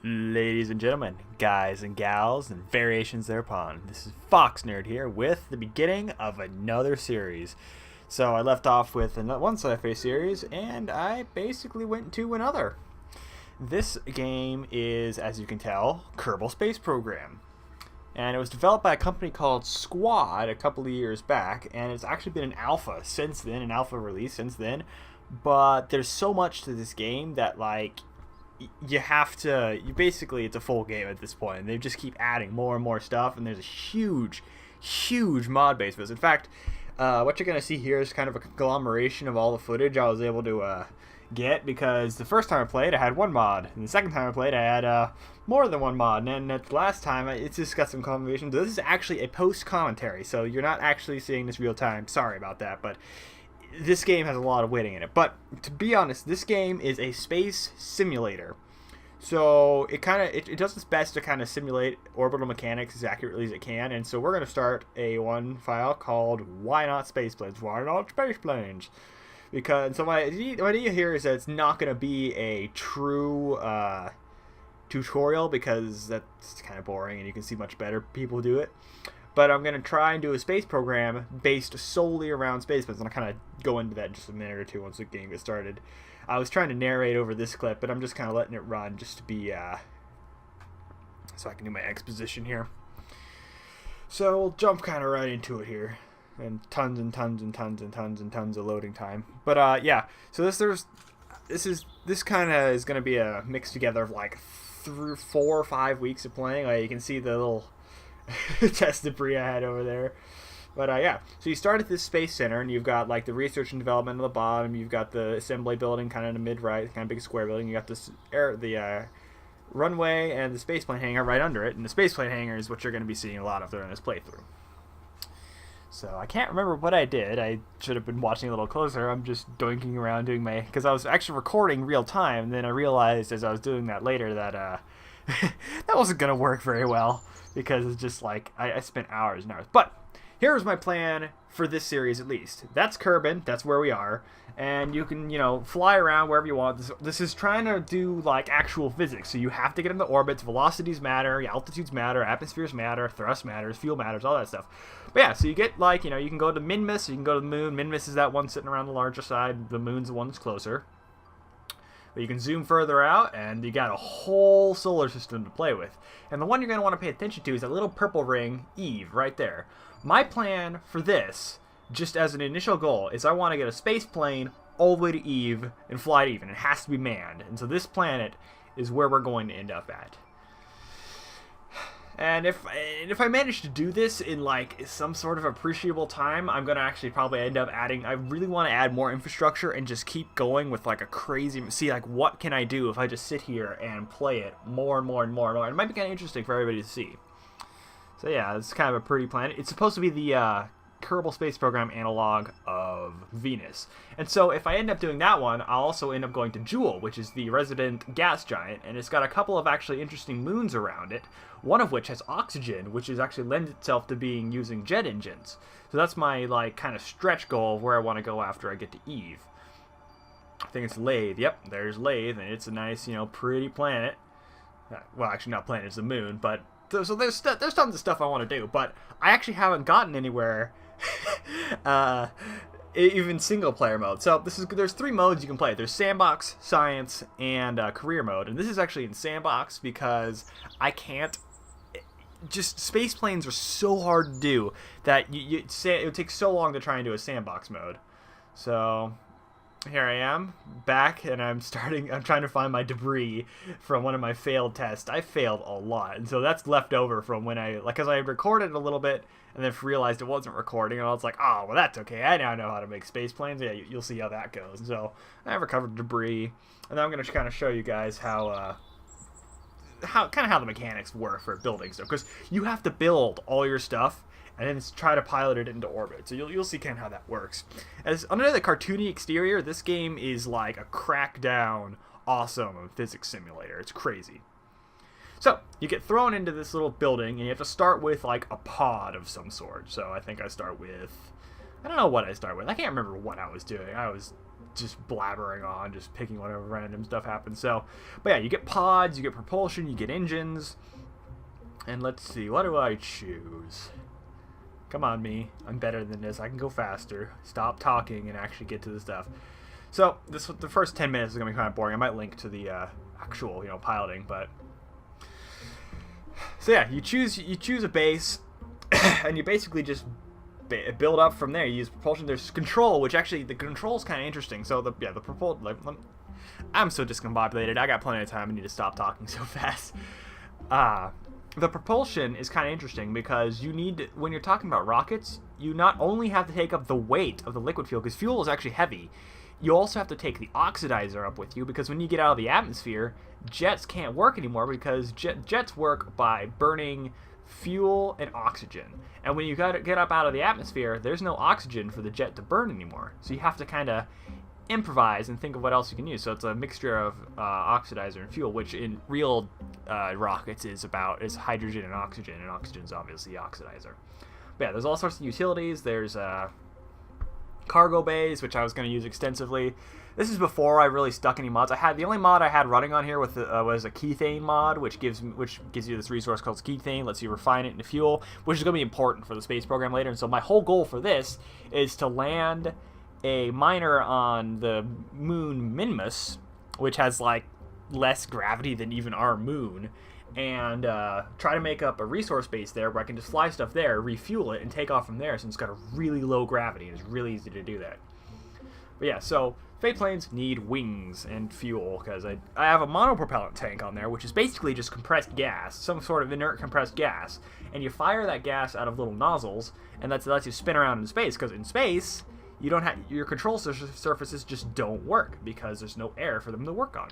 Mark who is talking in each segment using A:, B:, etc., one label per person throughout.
A: Ladies and gentlemen, guys and gals, and variations thereupon, this is FoxNerd here with the beginning of another series. So I left off with one sci-fi series, and I basically went to another. This game is, as you can tell, Kerbal Space Program. And it was developed by a company called Squad a couple of years back, and it's actually been an alpha since then, an alpha release since then. But there's so much to this game that, it's a full game at this point, and they just keep adding more and more stuff, and there's a huge mod base for this. In fact, what you're going to see here is kind of a conglomeration of all the footage I was able to get, because the first time I played I had one mod, and the second time I played I had more than one mod, and then the last time it's just got some combination. This is actually a post commentary, so you're not actually seeing this real time. Sorry about that, but this game has a lot of waiting in it. But to be honest, this game is a space simulator. So it does its best to kind of simulate orbital mechanics as accurately as it can. And so we're going to start one file called Why Not Spaceplanes? Why Not Spaceplanes? Because so my idea here is that it's not going to be a true tutorial, because that's kind of boring and you can see much better people do it. But I'm going to try and do a space program based solely around spaceplanes, and I'll kind of go into that in just a minute or two once the game gets started. I was trying to narrate over this clip, but I'm just kind of letting it run just to be, so I can do my exposition here. So we'll jump kind of right into it here, and tons of loading time. But yeah, so this kind of is going to be a mix together of like 4 or 5 weeks of playing. Like, you can see the little test debris I had over there. But yeah, so you start at this space center, and you've got like the research and development at the bottom. You've got the assembly building kind of in the mid-right, kind of big square building. You got the runway and the spaceplane hangar right under it, and the spaceplane hangar is what you're going to be seeing a lot of during this playthrough. So I can't remember what I did. I should have been watching a little closer. I'm just doinking around doing because I was actually recording real time, and then I realized as I was doing that later that that wasn't going to work very well, because it's just like I spent hours and hours. But here's my plan for this series, at least. That's Kerbal, that's where we are, and you can, fly around wherever you want. This is trying to do like actual physics, so you have to get into orbits. Velocities matter, altitudes matter, atmospheres matter, thrust matters, fuel matters, all that stuff. But yeah, so you get you can go to Minmus, you can go to the moon. Minmus is that one sitting around the larger side. The moon's the one that's closer. But you can zoom further out, and you got a whole solar system to play with. And the one you're going to want to pay attention to is that little purple ring, Eve, right there. My plan for this, just as an initial goal, is I want to get a space plane all the way to Eve and fly to Eve, and it has to be manned. And so this planet is where we're going to end up at. And if I manage to do this in like some sort of appreciable time, I'm going to actually probably end up adding, I really want to add more infrastructure and just keep going with like a crazy, see like what can I do if I just sit here and play it more and more and more and more. It might be kind of interesting for everybody to see. So yeah, it's kind of a pretty planet. It's supposed to be the Kerbal Space Program analog of Venus. And so if I end up doing that one, I'll also end up going to Jewel, which is the resident gas giant, and it's got a couple of actually interesting moons around it, one of which has oxygen, which is actually lends itself to being using jet engines. So that's my like kind of stretch goal of where I want to go after I get to Eve. I think it's Lathe. Yep, there's Lathe, and it's a nice, pretty planet. Well, actually not planet, it's a moon, but so there's tons of stuff I want to do, but I actually haven't gotten anywhere even single player mode. So there's 3 modes you can play. There's Sandbox, Science, and Career mode. And this is actually in Sandbox because I can't. Just space planes are so hard to do that it would take so long to try and do a Sandbox mode. So here I am back, and I'm trying to find my debris from one of my failed tests. I failed a lot, and so that's left over from when because I recorded a little bit and then realized it wasn't recording, and I was like, oh well, that's okay, I now know how to make space planes. Yeah, you'll see how that goes. And so I recovered debris, and then I'm going to kind of show you guys how the mechanics work for building stuff, because you have to build all your stuff and then try to pilot it into orbit. So you'll see kind of how that works. As under the cartoony exterior, this game is like a crackdown, awesome physics simulator. It's crazy. So you get thrown into this little building, and you have to start with like a pod of some sort. So I think I start with I don't know what I start with. I can't remember what I was doing. I was just blabbering on, just picking whatever random stuff happens. So, but yeah, you get pods, you get propulsion, you get engines. And let's see, what do I choose? Come on, me. I'm better than this. I can go faster. Stop talking and actually get to the stuff. So, the first 10 minutes is going to be kind of boring. I might link to the actual, piloting, but... So yeah, you choose a base, and you basically just build up from there. You use propulsion. There's control, which actually, the control is kind of interesting. So, the propulsion... Like, I'm so discombobulated. I got plenty of time. I need to stop talking so fast. The propulsion is kind of interesting because you need, when you're talking about rockets, you not only have to take up the weight of the liquid fuel, because fuel is actually heavy, you also have to take the oxidizer up with you, because when you get out of the atmosphere, jets can't work anymore, because jets work by burning fuel and oxygen. And when you get up out of the atmosphere, there's no oxygen for the jet to burn anymore. So you have to kind of improvise and think of what else you can use. So it's a mixture of oxidizer and fuel, which in real rockets is hydrogen and oxygen's obviously the oxidizer. But yeah, there's all sorts of utilities. There's cargo bays, which I was going to use extensively. This is before I really stuck any mods. The only mod I had running on here was a kethane mod, which gives you this resource called kethane, lets you refine it into fuel, which is going to be important for the space program later. And so my whole goal for this is to land a miner on the moon Minmus, which has like less gravity than even our moon, and try to make up a resource base there where I can just fly stuff there, refuel it, and take off from there, since it's got a really low gravity and it's really easy to do that. But yeah, so Fate planes need wings and fuel, because I have a monopropellant tank on there, which is basically just compressed gas, some sort of inert compressed gas, and you fire that gas out of little nozzles, and that lets you spin around in space, because in space you don't have, your control surfaces just don't work because there's no air for them to work on,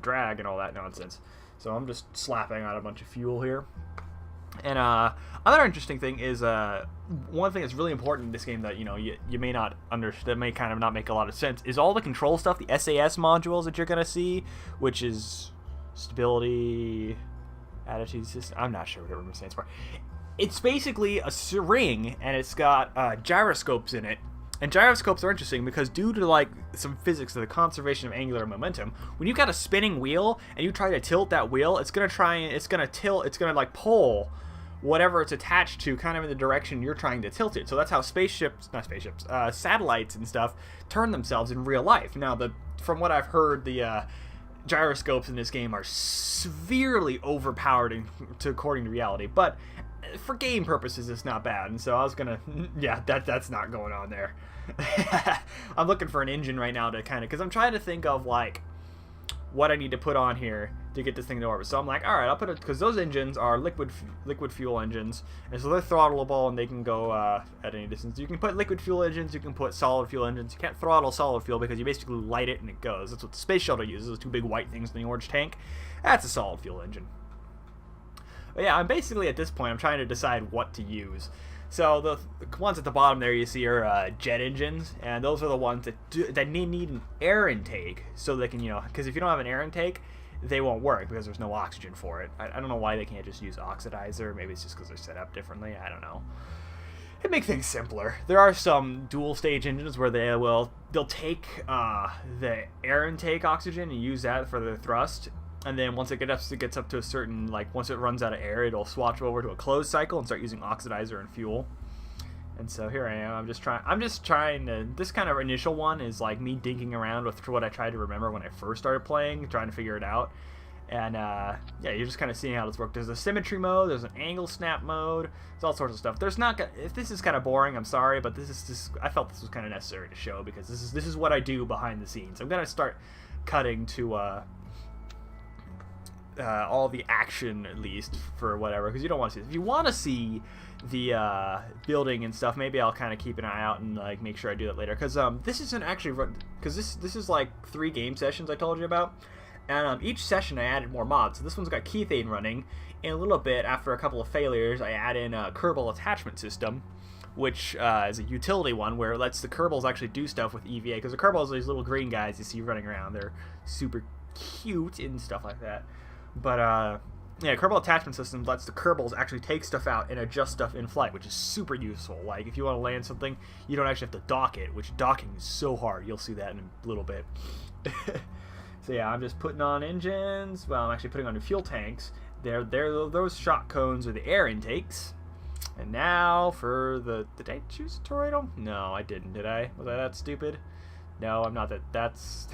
A: drag and all that nonsense. So I'm just slapping out a bunch of fuel here. And another interesting thing is one thing that's really important in this game that you may not understand, may kind of not make a lot of sense, is all the control stuff, the SAS modules that you're gonna see, which is stability, attitude system. I'm not sure what it stands for. It's basically a ring, and it's got gyroscopes in it. And gyroscopes are interesting because due to like some physics of the conservation of angular momentum, when you've got a spinning wheel and you try to tilt that wheel, it's gonna like pull whatever it's attached to kind of in the direction you're trying to tilt it. So that's how satellites and stuff turn themselves in real life. Now, from what I've heard, the gyroscopes in this game are severely overpowered according to reality, but for game purposes, it's not bad. And so I was gonna, that's not going on there. I'm looking for an engine right now to kind of, because I'm trying to think of like what I need to put on here to get this thing to orbit. So I'm like, all right, I'll put it, because those engines are liquid fuel engines, and so they're throttleable and they can go at any distance. You can put liquid fuel engines, you can put solid fuel engines. You can't throttle solid fuel because you basically light it and it goes. That's what the space shuttle uses. Those two big white things in the orange tank. That's a solid fuel engine. But yeah, I'm basically at this point, I'm trying to decide what to use. So the ones at the bottom there you see are jet engines, and those are the ones that need an air intake, so they can, because if you don't have an air intake, they won't work because there's no oxygen for it. I don't know why they can't just use oxidizer. Maybe it's just because they're set up differently. I don't know. It'd make things simpler. There are some dual stage engines where they'll take the air intake oxygen and use that for the thrust. And then once it gets up to a certain, like, once it runs out of air, it'll swatch over to a closed cycle and start using oxidizer and fuel. And so here I am. I'm just trying to. This kind of initial one is like me dinking around with what I tried to remember when I first started playing, trying to figure it out. And yeah, you're just kind of seeing how this works. There's a symmetry mode. There's an angle snap mode. There's all sorts of stuff. There's not. If this is kind of boring, I'm sorry, but this is just. I felt this was kind of necessary to show because this is what I do behind the scenes. I'm gonna start cutting to. All the action, at least, for whatever, because you don't want to see this. If you want to see the building and stuff, maybe I'll kind of keep an eye out and like make sure I do that later, because this isn't actually, because this is like 3 game sessions I told you about, and each session I added more mods. So this one's got kethane running, and a little bit after a couple of failures I add in a Kerbal attachment system, which is a utility one where it lets the Kerbals actually do stuff with EVA, because the Kerbals are these little green guys you see running around. They're super cute and stuff like that. But yeah, Kerbal attachment system lets the Kerbals actually take stuff out and adjust stuff in flight, which is super useful. Like, if you want to land something, you don't actually have to dock it, which docking is so hard. You'll see that in a little bit. So yeah, I'm just putting on engines. Well, I'm actually putting on the fuel tanks. Those shot cones are the air intakes. And now for the... Did I choose a toroidal? No, I didn't, did I? Was I that stupid? No, I'm not that. That's...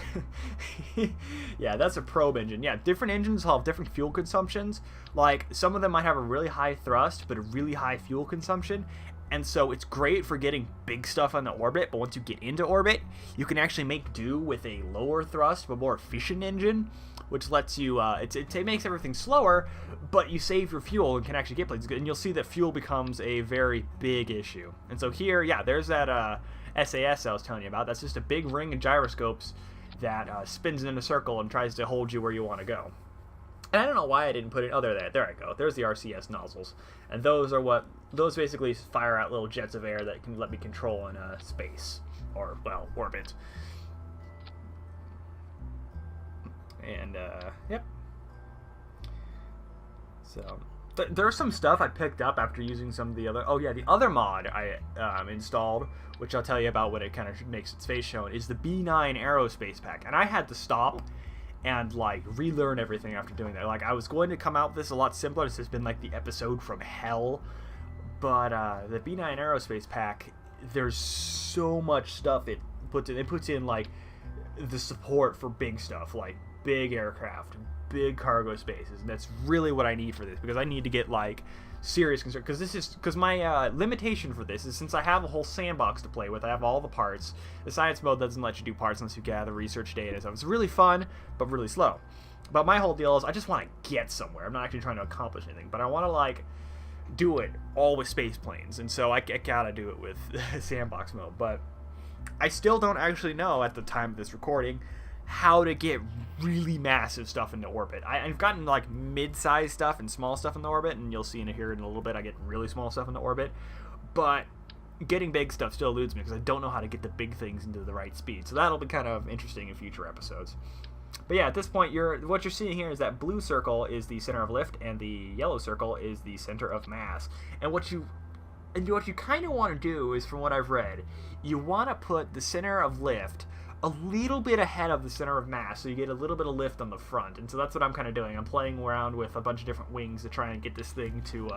A: yeah, that's a probe engine. Yeah, different engines will have different fuel consumptions. Like, some of them might have a really high thrust, but a really high fuel consumption. And so it's great for getting big stuff on the orbit, but once you get into orbit, you can actually make do with a lower thrust, but more efficient engine, which lets you, it makes everything slower, but you save your fuel and can actually get places. And you'll see that fuel becomes a very big issue. And so here, yeah, there's that, SAS I was telling you about. That's just a big ring of gyroscopes that spins in a circle and tries to hold you where you want to go. And I don't know why I didn't put it. Oh, there I go. There's the RCS nozzles, and those basically fire out little jets of air that can let me control in space, or well, orbit. And yep. So there's some stuff I picked up after using some of the other. Oh yeah, the other mod I installed, which I'll tell you about when it kind of makes its face shown, is the B9 Aerospace Pack, and I had to stop and like relearn everything after doing that. Like, I was going to come out with this a lot simpler. This has been like the episode from hell, but the B9 Aerospace Pack, there's so much stuff it puts in. It puts in like the support for big stuff, like big aircraft, big cargo spaces, and that's really what I need for this, because I need to get like serious concern, because my limitation for this is, since I have a whole sandbox to play with, I have all the parts. The science mode doesn't let you do parts unless you gather research data, so it's really fun but really slow. But my whole deal is I just want to get somewhere. I'm not actually trying to accomplish anything, but I want to like do it all with Spaceplanes, and so I gotta do it with sandbox mode. But I still don't actually know at the time of this recording how to get really massive stuff into orbit. I've gotten like mid-sized stuff and small stuff in the orbit, and you'll see here in a little bit I get really small stuff into orbit, but getting big stuff still eludes me because I don't know how to get the big things into the right speed. So that'll be kind of interesting in future episodes. But yeah, at this point, what you're seeing here is that blue circle is the center of lift, and the yellow circle is the center of mass. And what you kind of want to do is, from what I've read, you want to put the center of lift a little bit ahead of the center of mass, so you get a little bit of lift on the front. And so that's what I'm kind of doing. I'm playing around with a bunch of different wings to try and get this thing to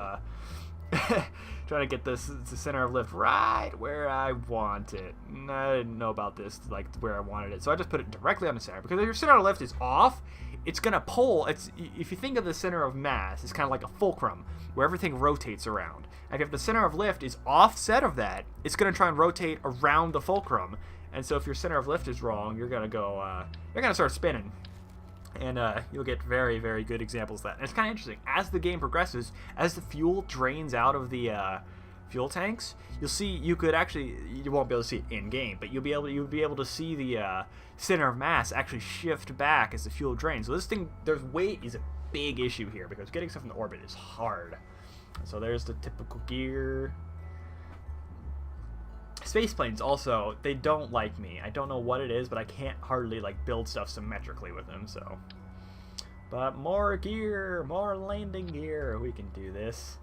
A: trying to get the center of lift right where I want it. And I didn't know about this, like where I wanted it, so I just put it directly on the center, because if your center of lift is off, it's gonna pull. If you think of the center of mass, it's kind of like a fulcrum where everything rotates around. Like, if the center of lift is offset of that, it's gonna try and rotate around the fulcrum. And so if your center of lift is wrong, you're gonna start spinning, and you'll get very, very good examples of that. And it's kind of interesting as the game progresses, as the fuel drains out of the fuel tanks. You'll see you won't be able to see it in game, but you'll be able to see the center of mass actually shift back as the fuel drains. So this thing, weight is a big issue here, because getting stuff in the orbit is hard. So there's the typical gear. Spaceplanes also, they don't like me. I don't know what it is, but I can't hardly like build stuff symmetrically with them, so. But more gear, more landing gear. We can do this.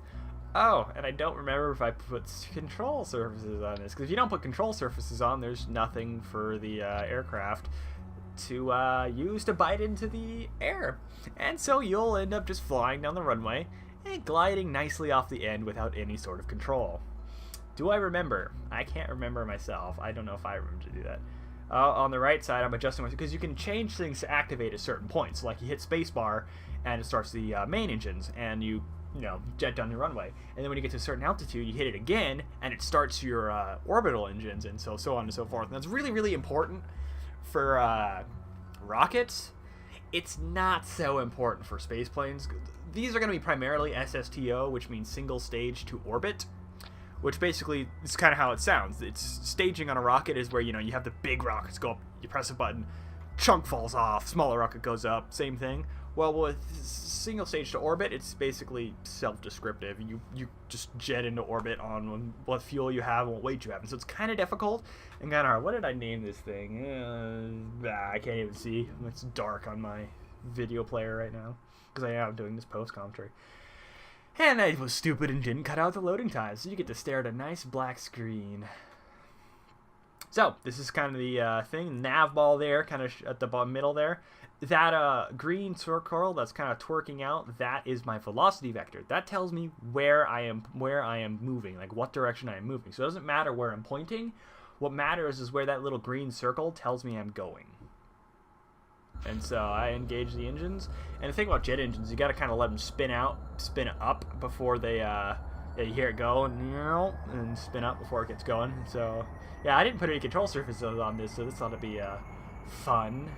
A: Oh, and I don't remember if I put control surfaces on this, because if you don't put control surfaces on, there's nothing for the aircraft to use to bite into the air. And so you'll end up just flying down the runway and gliding nicely off the end without any sort of control. Do I remember? I can't remember myself. I don't know if I remember to do that. On the right side, I'm adjusting my, because you can change things to activate at certain points. Like, you hit spacebar and it starts the main engines, and you jet down the runway. And then when you get to a certain altitude, you hit it again and it starts your orbital engines, and so on and so forth. And that's really, really important for rockets. It's not so important for spaceplanes. These are going to be primarily SSTO, which means single stage to orbit, which basically is kind of how it sounds. It's staging on a rocket is where, you have the big rockets go up, you press a button, chunk falls off, smaller rocket goes up, same thing. Well, with single stage to orbit, it's basically self-descriptive. You just jet into orbit on what fuel you have and what weight you have. And so it's kind of difficult and kind of hard. What did I name this thing? I can't even see. It's dark on my video player right now. because I am doing this post commentary. And I was stupid and didn't cut out the loading times, so you get to stare at a nice black screen. So, this is kind of the thing, nav ball there, kind of at the middle there. That green circle that's kind of twerking out, that is my velocity vector. That tells me where I am moving, like what direction I am moving. So it doesn't matter where I'm pointing. What matters is where that little green circle tells me I'm going. And so I engage the engines. And the thing about jet engines, you got to kind of let them spin up before they, you hear it go and spin up before it gets going. So, yeah, I didn't put any control surfaces on this, so this ought to be fun.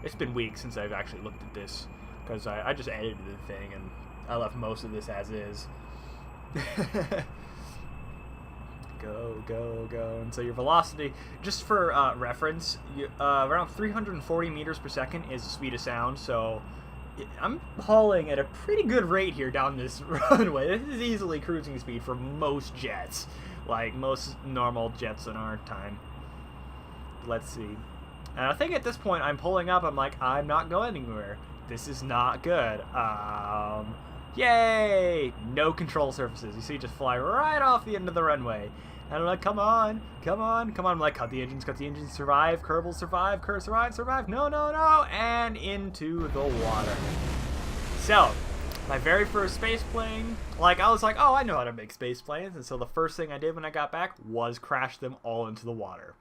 A: It's been weeks since I've actually looked at this, because I just edited the thing, and I left most of this as is. Go, go, go. And so your velocity, just for reference, around 340 meters per second is the speed of sound, so I'm hauling at a pretty good rate here down this runway. This is easily cruising speed for most jets, like most normal jets in our time. Let's see. And I think at this point I'm pulling up, I'm like, I'm not going anywhere. This is not good. Yay! No control surfaces. You see, just fly right off the end of the runway. And I'm like, come on, come on, come on. I'm like, cut the engines, survive, Kerbal, survive, survive, no, no, no, and into the water. So, my very first space plane, like, I was like, oh, I know how to make space planes. And so the first thing I did when I got back was crash them all into the water.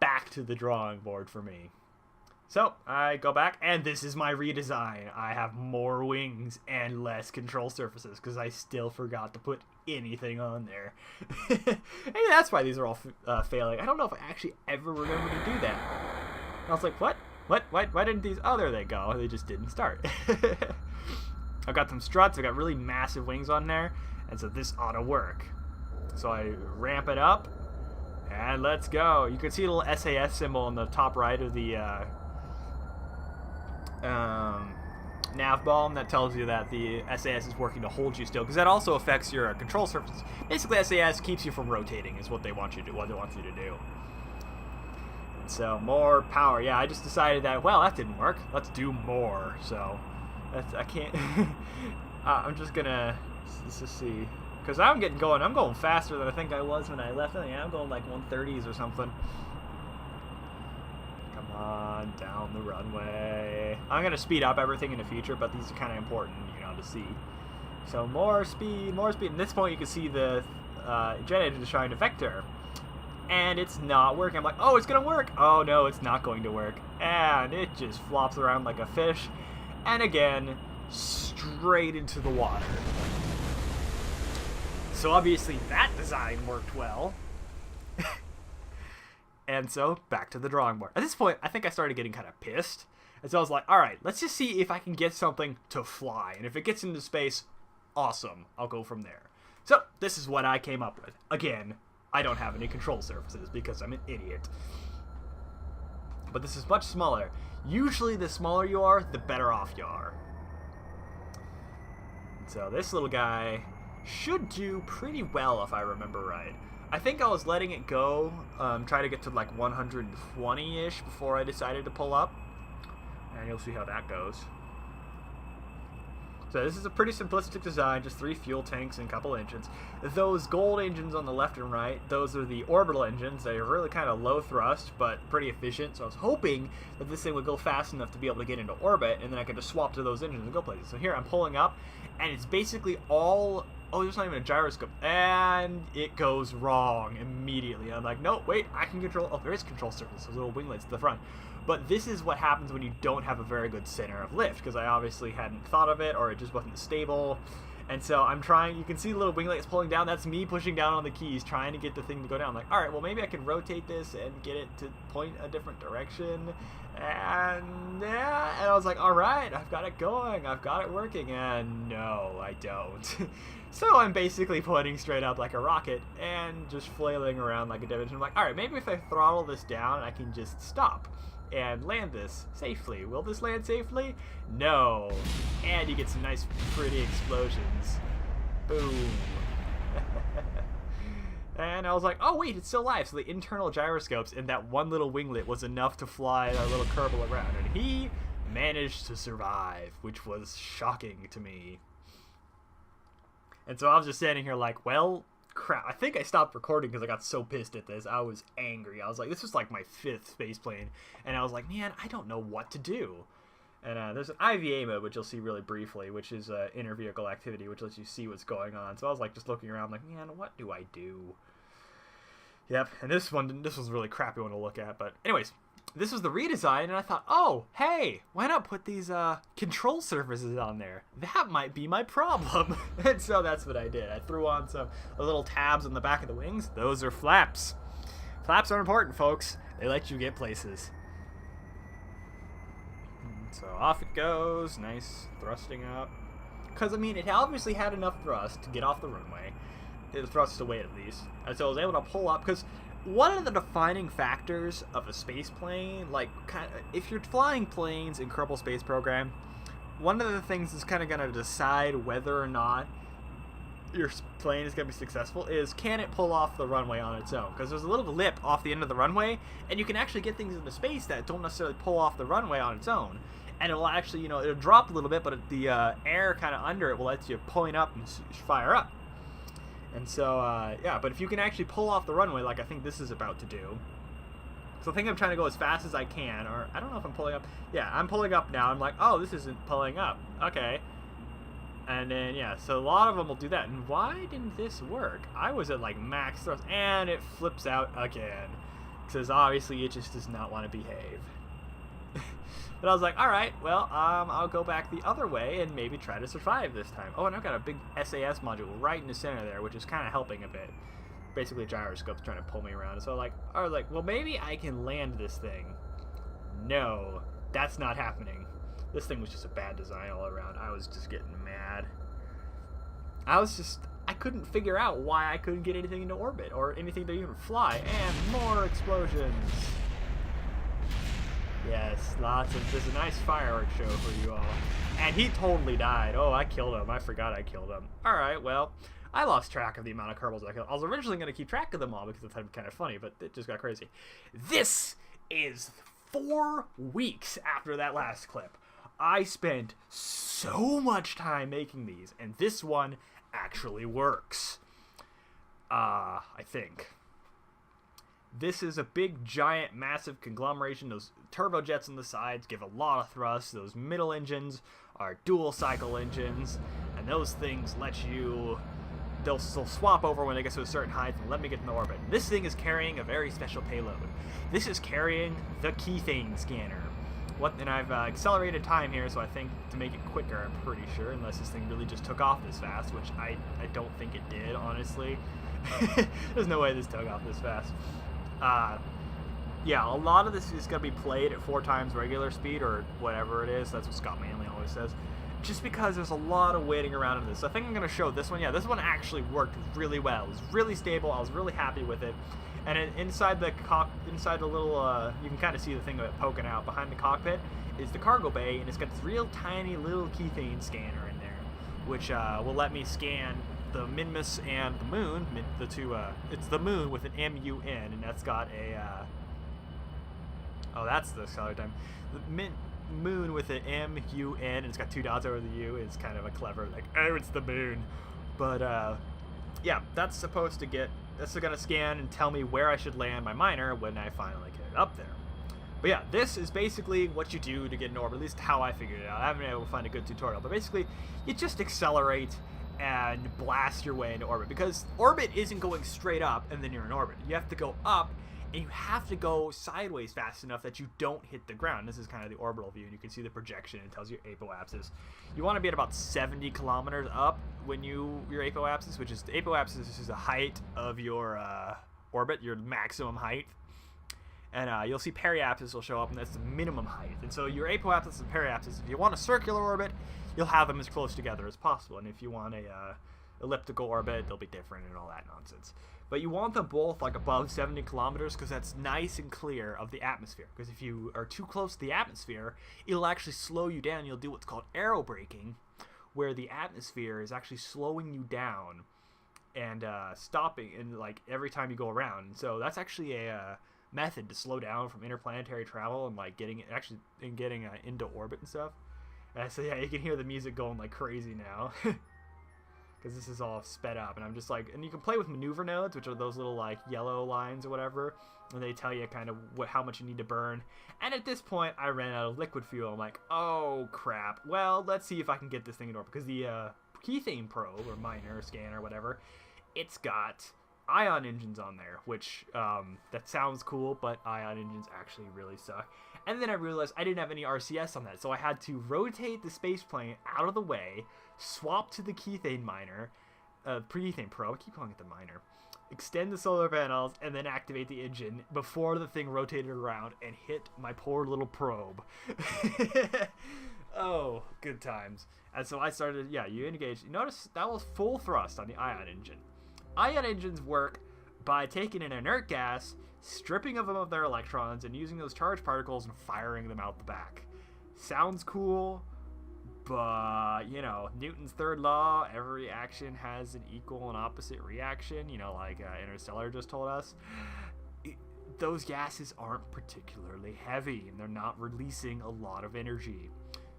A: Back to the drawing board for me. So, I go back, and this is my redesign. I have more wings and less control surfaces, because I still forgot to put anything on there. Maybe that's why these are all failing. I don't know if I actually ever remember to do that. I was like, what? What? Why didn't these... Oh, there they go. They just didn't start. I've got some struts. I've got really massive wings on there, and so this ought to work. So I ramp it up, and let's go. You can see a little SAS symbol on the top right of the... nav ball, and that tells you that the SAS is working to hold you still, because that also affects your control surfaces. Basically, SAS keeps you from rotating, is what they want you to do. What they want you to do. And so more power. Yeah, I just decided that. Well, that didn't work. Let's do more. So I can't. I'm just gonna let's see, because I'm getting going. I'm going faster than I think I was when I left. I'm going like 130s or something. On down the runway. I'm going to speed up everything in the future, but these are kind of important, you know, to see. So more speed, more speed. At this point, you can see the jet engine is trying to vector, and it's not working. I'm like, oh, it's going to work. Oh, no, it's not going to work. And it just flops around like a fish. And again, straight into the water. So obviously that design worked well. And so, back to the drawing board. At this point, I think I started getting kind of pissed. And so I was like, alright, let's just see if I can get something to fly. And if it gets into space, awesome. I'll go from there. So, this is what I came up with. Again, I don't have any control surfaces because I'm an idiot. But this is much smaller. Usually, the smaller you are, the better off you are. So, this little guy should do pretty well if I remember right. I think I was letting it go, try to get to like 120-ish before I decided to pull up. And you'll see how that goes. So this is a pretty simplistic design, just 3 fuel tanks and a couple engines. Those gold engines on the left and right, those are the orbital engines. They're really kind of low thrust, but pretty efficient. So I was hoping that this thing would go fast enough to be able to get into orbit, and then I could just swap to those engines and go places. So here I'm pulling up, and it's basically all... Oh, there's not even a gyroscope. And it goes wrong immediately. I'm like, no, wait, I can control... Oh, there is control surface, those little winglets at the front. But this is what happens when you don't have a very good center of lift, because I obviously hadn't thought of it, or it just wasn't stable. And so I'm trying... You can see the little winglets pulling down. That's me pushing down on the keys, trying to get the thing to go down. I'm like, all right, well, maybe I can rotate this and get it to point a different direction. And yeah, and I was like, all right, I've got it going. I've got it working. And no, I don't. So I'm basically pointing straight up like a rocket and just flailing around like a dimension. I'm like, all right, maybe if I throttle this down, I can just stop and land this safely. Will this land safely? No. And you get some nice, pretty explosions. Boom. And I was like, oh wait, it's still alive. So the internal gyroscopes in that one little winglet was enough to fly our little Kerbal around. And he managed to survive, which was shocking to me. And so I was just standing here like, well, crap. I think I stopped recording because I got so pissed at this. I was angry. I was like, this was like my 5th space plane. And I was like, man, I don't know what to do. And there's an IVA mode, which you'll see really briefly, which is inter-vehicle activity, which lets you see what's going on. So I was like just looking around like, man, what do I do? Yep, and this was a really crappy one to look at. But anyways, this was the redesign, and I thought, oh, hey, why not put these control surfaces on there? That might be my problem. And so that's what I did. I threw on some little tabs on the back of the wings. Those are flaps. Flaps are important, folks. They let you get places. So off it goes, nice thrusting up. Because, I mean, it obviously had enough thrust to get off the runway. The thrust away at least. And so I was able to pull up, because one of the defining factors of a space plane, like, if you're flying planes in Kerbal Space Program, one of the things that's kind of going to decide whether or not your plane is going to be successful is, can it pull off the runway on its own? Because there's a little lip off the end of the runway, and you can actually get things into space that don't necessarily pull off the runway on its own. And it'll actually, it'll drop a little bit, but the air kind of under it will let you point up and fire up. And so, yeah, but if you can actually pull off the runway, like I think this is about to do. So I think I'm trying to go as fast as I can, or I don't know if I'm pulling up. Yeah, I'm pulling up now. I'm like, oh, this isn't pulling up. Okay. And then, yeah, so a lot of them will do that. And why didn't this work? I was at, like, max thrust, and it flips out again. Because obviously it just does not want to behave. But I was like, all right, well, I'll go back the other way and maybe try to survive this time. Oh, and I've got a big SAS module right in the center there, which is kind of helping a bit. Basically, a gyroscope's trying to pull me around. So I was like, well, maybe I can land this thing. No, that's not happening. This thing was just a bad design all around. I was just getting mad. I couldn't figure out why I couldn't get anything into orbit or anything to even fly. And more explosions. Yes, there's a nice fireworks show for you all. And he totally died. Oh, I killed him. I forgot I killed him. Alright, well, I lost track of the amount of Kerbals I killed. I was originally going to keep track of them all because it would be kind of funny, but it just got crazy. This is 4 weeks after that last clip. I spent so much time making these, and this one actually works. I think. This is a big, giant, massive conglomeration. Those turbojets on the sides give a lot of thrust. Those middle engines are dual-cycle engines, and those things let you... They'll swap over when they get to a certain height and let me get in orbit. This thing is carrying a very special payload. This is carrying the Keythane scanner. And I've accelerated time here, so I think to make it quicker, I'm pretty sure, unless this thing really just took off this fast, which I don't think it did, honestly. There's no way this took off this fast. Yeah, a lot of this is going to be played at 4 times regular speed, or whatever it is. That's what Scott Manley always says. Just because there's a lot of waiting around in this. So I think I'm going to show this one. Yeah, this one actually worked really well. It was really stable. I was really happy with it. And inside the little, you can kind of see the thing of it poking out behind the cockpit is the cargo bay, and it's got this real tiny little Keythane scanner in there, which will let me scan the Minmus and the Moon, the two, it's the Moon with an M-U-N, and that's got a, oh, that's the accelerator time. The Moon with an M-U-N, and it's got 2 dots over the U. It's kind of a clever, like, oh, it's the Moon. But, yeah, that's supposed to get, that's going to scan and tell me where I should land my miner when I finally get it up there. But yeah, this is basically what you do to get in orbit, at least how I figured it out. I haven't been able to find a good tutorial, but basically, you just accelerate and blast your way into orbit, because orbit isn't going straight up and then you're in orbit. You have to go up, and you have to go sideways fast enough that you don't hit the ground. This is kind of the orbital view, and you can see the projection. It tells you your apoapsis. You want to be at about 70 kilometers up when your apoapsis, which is the apoapsis is the height of your orbit, your maximum height. And you'll see periapsis will show up, and that's the minimum height. And so your apoapsis and periapsis, if you want a circular orbit, you'll have them as close together as possible. And if you want a elliptical orbit, they'll be different and all that nonsense. But you want them both like above 70 kilometers because that's nice and clear of the atmosphere. Because if you are too close to the atmosphere, it'll actually slow you down. You'll do what's called aerobraking, where the atmosphere is actually slowing you down and stopping and like every time you go around. And so that's actually a method to slow down from interplanetary travel and like getting into orbit and stuff. So yeah, you can hear the music going like crazy now. Because this is all sped up, and I'm just like, and you can play with maneuver nodes, which are those little like yellow lines or whatever, and they tell you kind of how much you need to burn. And at this point, I ran out of liquid fuel. I'm like, oh crap. Well, let's see if I can get this thing in orbit, because the Keithane probe or miner scanner or whatever, it's got ion engines on there, which that sounds cool, but ion engines actually really suck. And then I realized I didn't have any RCS on that, so I had to rotate the space plane out of the way, swap to the Keithane miner, Keithane probe, I keep calling it the miner, extend the solar panels, and then activate the engine before the thing rotated around and hit my poor little probe. Oh, good times. And so I started, yeah, you engage. You notice that was full thrust on the ion engine. Ion engines work by taking an inert gas, stripping them of their electrons, and using those charged particles and firing them out the back. Sounds cool, but, you know, Newton's third law, every action has an equal and opposite reaction, you know, like Interstellar just told us. Those gases aren't particularly heavy, and they're not releasing a lot of energy.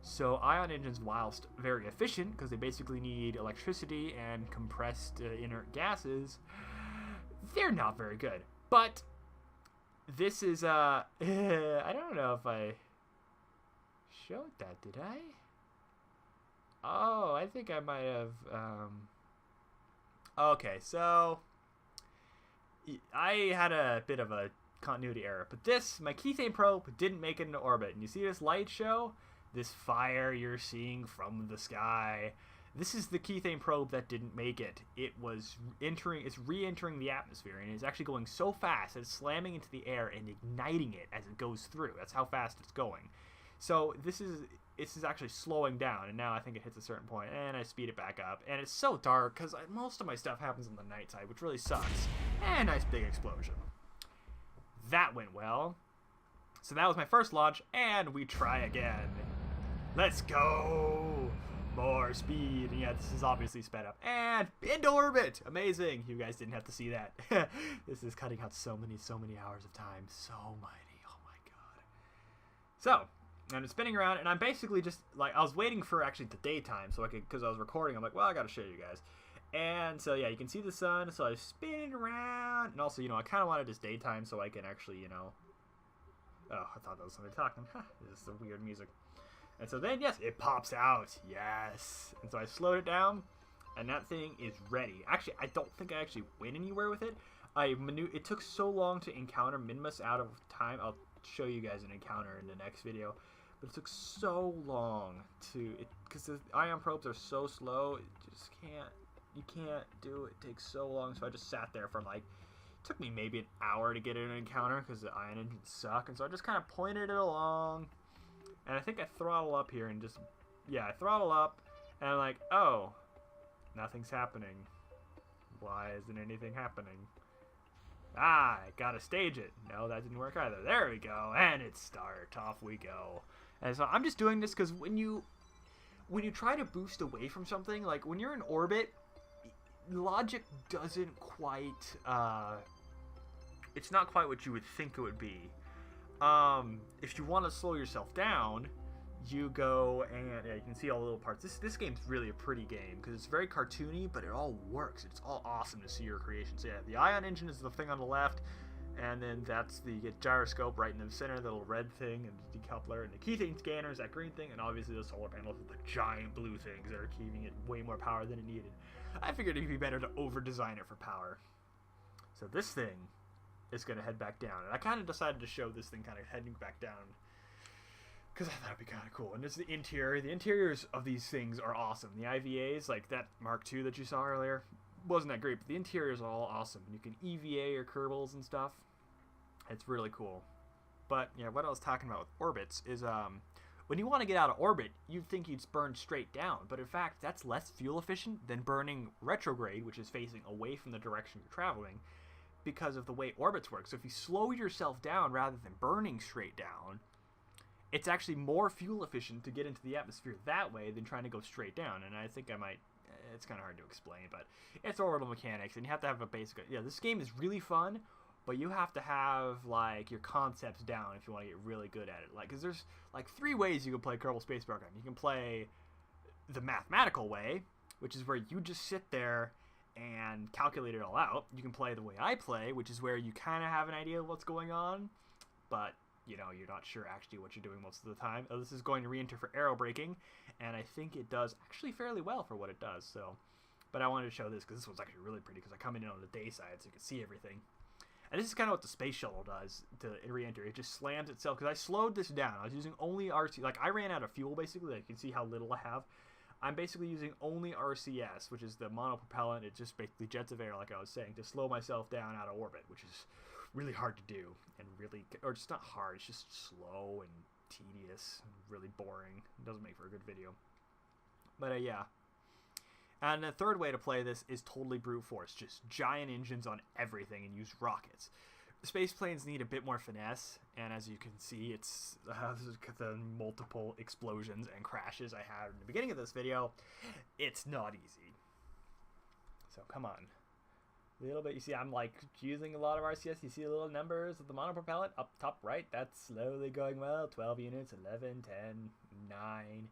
A: So ion engines, whilst very efficient, because they basically need electricity and compressed inert gases, they're not very good. But this is, I don't know if I showed that, did I? Oh, I think I might have, okay, so I had a bit of a continuity error, but my Keithane probe didn't make it into orbit. And you see this light show? This fire you're seeing from the sky. This is the Keithane probe that didn't make it. It's re-entering the atmosphere, and it's actually going so fast that it's slamming into the air and igniting it as it goes through. That's how fast it's going. So this is actually slowing down, and now I think it hits a certain point, and I speed it back up. And it's so dark, because most of my stuff happens on the night side, which really sucks. And nice big explosion. That went well. So that was my first launch, and we try again. Let's go! More speed. And yeah, this is obviously sped up. And into orbit! Amazing! You guys didn't have to see that. This is cutting out so many hours of time. So many. Oh my god. So, I'm spinning around, and I'm basically just, like, I was waiting for actually the daytime, so I could, because I was recording, I'm like, well, I gotta show you guys. And so, yeah, you can see the sun, so I was spinning around, and also, you know, I kind of wanted this daytime so I can actually, you know, oh, I thought that was somebody talking. This is the weird music. And so then, yes, it pops out. Yes. And so I slowed it down, and that thing is ready. Actually, I don't think I actually went anywhere with it. It took so long to encounter Minmus out of time. I'll show you guys an encounter in the next video. But it took so long because the ion probes are so slow, you can't do it. It takes so long. So I just sat there for like, it took me maybe an hour to get an encounter because the ion engines suck. And so I just kind of pointed it along. And I think I throttle up here and just, yeah, I throttle up, and I'm like, oh, nothing's happening. Why isn't anything happening? Ah, I gotta stage it. No, that didn't work either. There we go, and it starts. Off we go. And so I'm just doing this because when you try to boost away from something, like when you're in orbit, logic doesn't quite, it's not quite what you would think it would be. If you want to slow yourself down, you go and, yeah, you can see all the little parts. This game's really a pretty game because it's very cartoony, but it all works. It's all awesome to see your creation. So yeah, the ion engine is the thing on the left, and then that's the gyroscope right in the center, the little red thing, and the decoupler, and the Keithane scanner is that green thing, and obviously the solar panels with the giant blue things that are giving it way more power than it needed. I figured it'd be better to over-design it for power. So this thing is going to head back down. And I kind of decided to show this thing kind of heading back down because I thought it'd be kind of cool. And this is the interior. The interiors of these things are awesome. The IVAs, like that Mark II that you saw earlier, wasn't that great, but the interiors are all awesome. You can EVA your Kerbals and stuff. It's really cool. But, yeah, what I was talking about with orbits is when you want to get out of orbit, you'd think you'd burn straight down. But in fact, that's less fuel efficient than burning retrograde, which is facing away from the direction you're traveling, because of the way orbits work. So if you slow yourself down rather than burning straight down, it's actually more fuel efficient to get into the atmosphere that way than trying to go straight down. And I think I might, it's kind of hard to explain, but it's orbital mechanics, and you have to have a basic, yeah, this game is really fun, but you have to have like your concepts down if you want to get really good at it. Like, because there's like 3 ways you can play Kerbal Space Program. You can play the mathematical way, which is where you just sit there and calculate it all out. You can play the way I play, which is where you kind of have an idea of what's going on, but you know, you're not sure actually what you're doing most of the time. Oh, this is going to re-enter for arrow braking, and I think it does actually fairly well for what it does. So, but I wanted to show this because this one's actually really pretty because I come in on the day side so you can see everything. And this is kind of what the space shuttle does to re-enter. It just slams itself, because I slowed this down. I was using only RC. Like, I ran out of fuel, basically. Like, you can see how little I have. I'm basically using only RCS, which is the monopropellant. It just basically jets of air, like I was saying, to slow myself down out of orbit, which is really hard to do. And really, or it's not hard, it's just slow and tedious and really boring. It doesn't make for a good video. But, yeah. And the third way to play this is totally brute force. Just giant engines on everything and use rockets. Space planes need a bit more finesse, and as you can see, it's the multiple explosions and crashes I had in the beginning of this video. It's not easy. So come on. A little bit, you see I'm like using a lot of RCS. You see the little numbers of the monopropellant up top right. That's slowly going well. 12 units, 11, 10, 9,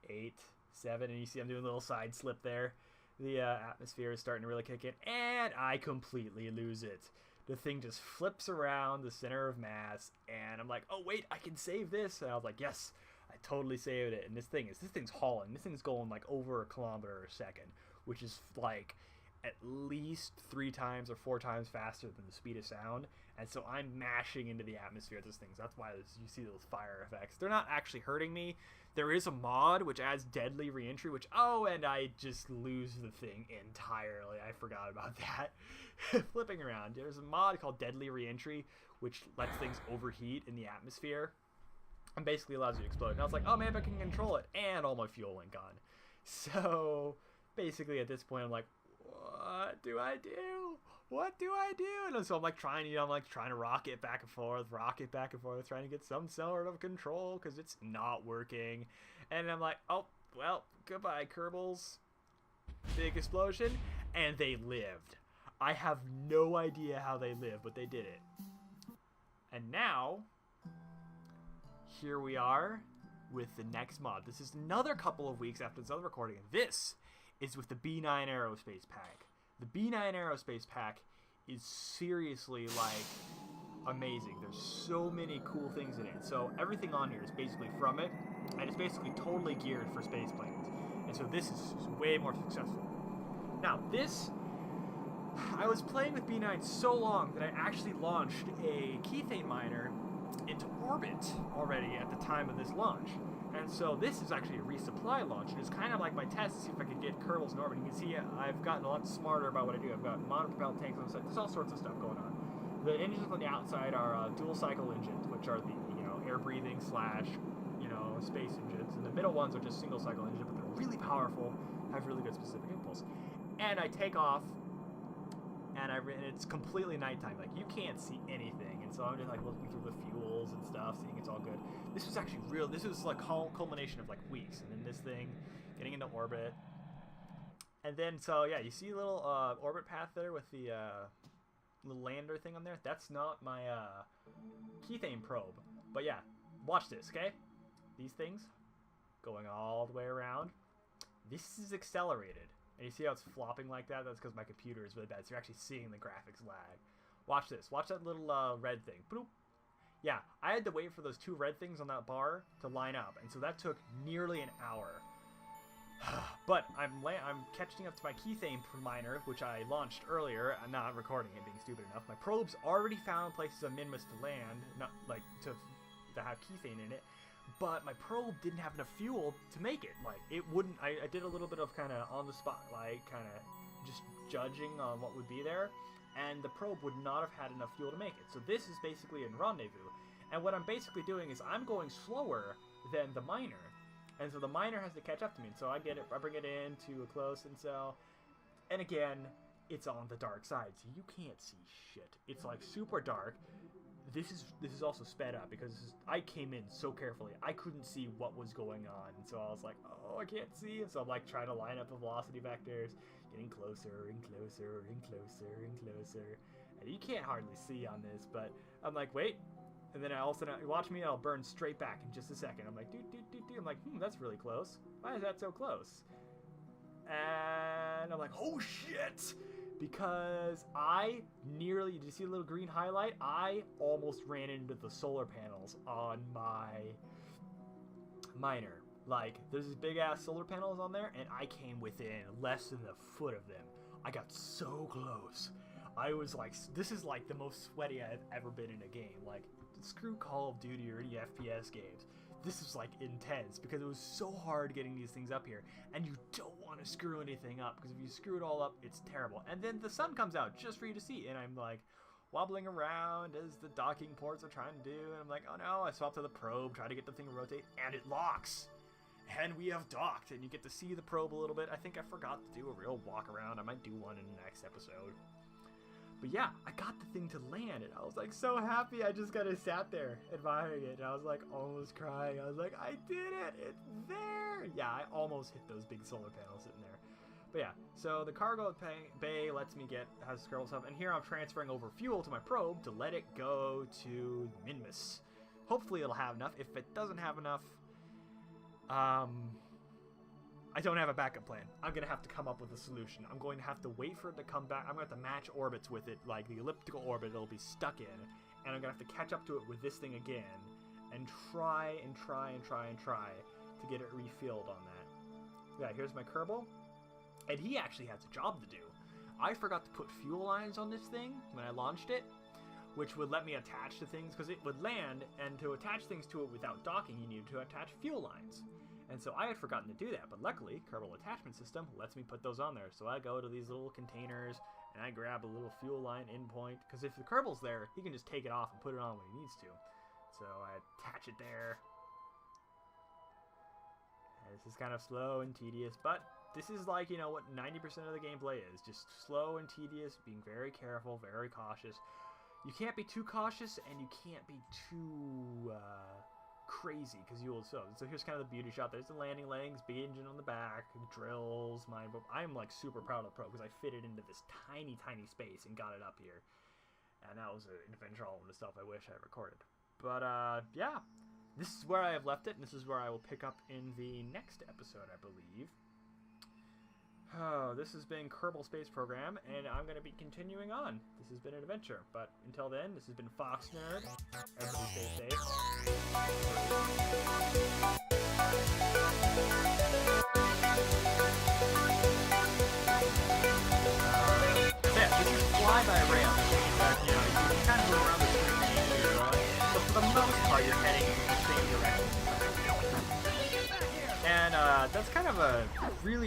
A: 8, 7, and you see I'm doing a little side slip there. The atmosphere is starting to really kick in, and I completely lose it. The thing just flips around the center of mass, and I'm like, oh wait, I can save this. And I was like, yes, I totally saved it. And this thing's hauling. This thing's going like over a kilometer a second, which is like at least 3 times or 4 times faster than the speed of sound. And so I'm mashing into the atmosphere of this thing. So that's why you see those fire effects. They're not actually hurting me. There is a mod which adds deadly reentry, which, oh, and I just lose the thing entirely. I forgot about that. Flipping around. There's a mod called deadly reentry, which lets things overheat in the atmosphere and basically allows you to explode. And I was like, oh, maybe I can control it. And all my fuel went gone. So basically at this point, I'm like, what do I do? What do I do? And so I'm like trying to rocket back and forth, trying to get some sort of control because it's not working. And I'm like, oh, well, goodbye, Kerbals. Big explosion. And they lived. I have no idea how they lived, but they did it. And now, here we are with the next mod. This is another couple of weeks after this other recording. And this is with the B9 Aerospace Pack. The B9 Aerospace Pack is seriously, like, amazing. There's so many cool things in it. So everything on here is basically from it, and it's basically totally geared for space planes. And so this is way more successful. Now, this, I was playing with B9 so long that I actually launched a Kethane miner into orbit already at the time of this launch. And so this is actually a resupply launch, and it's kind of like my test to see if I could get Kerbals in orbit. You can see I've gotten a lot smarter about what I do. I've got monopropelled tanks on the side. There's all sorts of stuff going on. The engines on the outside are dual cycle engines, which are the air breathing / space engines, and the middle ones are just single cycle engines, but they're really powerful, have really good specific impulse. And I take off, and it's completely nighttime. Like, you can't see anything. And so I'm just, like, looking through the fuels and stuff, seeing it's all good. This was actually real. This was, like, culmination of, like, weeks. And then this thing getting into orbit. And then, so, yeah, you see a little orbit path there with the little lander thing on there? That's not my Kethane probe. But, yeah, watch this, okay? These things going all the way around. This is accelerated. And you see how it's flopping like that? That's because my computer is really bad. So you're actually seeing the graphics lag. Watch this. Watch that little red thing. Boop. Yeah, I had to wait for those 2 red things on that bar to line up. And so that took nearly an hour. But I'm catching up to my Kethane miner, which I launched earlier. I'm not recording it, being stupid enough. My probe's already found places on Minmus to land, not like to have Kethane in it. But my probe didn't have enough fuel to make it. Like, it wouldn't. I did a little bit of kind of on the spot, like kind of just judging on what would be there, and the probe would not have had enough fuel to make it. So this is basically in rendezvous, and what I'm basically doing is I'm going slower than the miner, and so the miner has to catch up to me. And so I bring it in to a close, and so, and again, it's on the dark side, so you can't see shit. It's like super dark. This is also sped up because I came in so carefully. I couldn't see what was going on. And so I was like, oh, I can't see. And so I'm like trying to line up the velocity vectors, getting closer and closer and closer and closer.
B: And you can't hardly see on this, but I'm like, wait. And then all of a sudden, watch me, I'll burn straight back in just a second. I'm like, I'm like, that's really close. Why is that so close? And I'm like, oh shit! Because did you see a little green highlight? I almost ran into the solar panels on my miner. Like, there's these big ass solar panels on there, and I came within less than a foot of them. I got so close. I was like, this is like the most sweaty I've ever been in a game. Like, screw Call of Duty or any FPS games. This is like intense because it was so hard getting these things up here, and you don't want to screw anything up because if you screw it all up, it's terrible. And then the sun comes out just for you to see, and I'm like wobbling around as the docking ports are trying to do, and I'm like, oh no, I swap to the probe, try to get the thing to rotate, and it locks. And we have docked, and you get to see the probe a little bit. I think I forgot to do a real walk around. I might do one in the next episode. But yeah, I got the thing to land, and I was like so happy. I just kind of sat there admiring it, and I was like almost crying. I was like, I did it! It's there! Yeah, I almost hit those big solar panels sitting there. But yeah, so the cargo bay lets me has Kerbal stuff, and here I'm transferring over fuel to my probe to let it go to Minmus. Hopefully it'll have enough. If it doesn't have enough, I don't have a backup plan. I'm going to have to come up with a solution. I'm going to have to wait for it to come back. I'm going to have to match orbits with it, like the elliptical orbit it'll be stuck in. And I'm going to have to catch up to it with this thing again and try to get it refilled on that. Yeah, here's my Kerbal. And he actually has a job to do. I forgot to put fuel lines on this thing when I launched it, which would let me attach to things, because it would land, and to attach things to it without docking, you needed to attach fuel lines. And so I had forgotten to do that, but luckily, Kerbal Attachment System lets me put those on there. So I go to these little containers, and I grab a little fuel line endpoint, because if the Kerbal's there, he can just take it off and put it on when he needs to. So I attach it there. And this is kind of slow and tedious, but this is like, you know, what 90% of the gameplay is. Just slow and tedious, being very careful, very cautious. You can't be too cautious, and you can't be too crazy, because you will. So here's kind of the beauty shot. There's the landing legs, big engine on the back, drills. I'm like super proud of the Pro because I fit it into this tiny space and got it up here. And that was an adventure all in itself. I wish I recorded. But yeah, this is where I have left it, and this is where I will pick up in the next episode, I believe. Oh, this has been Kerbal Space Program, and I'm going to be continuing on. This has been an adventure, but until then, this has been FoxNerd. Everybody stay safe. Yeah, this is fly-by rail. You know, you can kind of go around the screen here, but for the most part, you're heading in the same direction. And that's kind of a really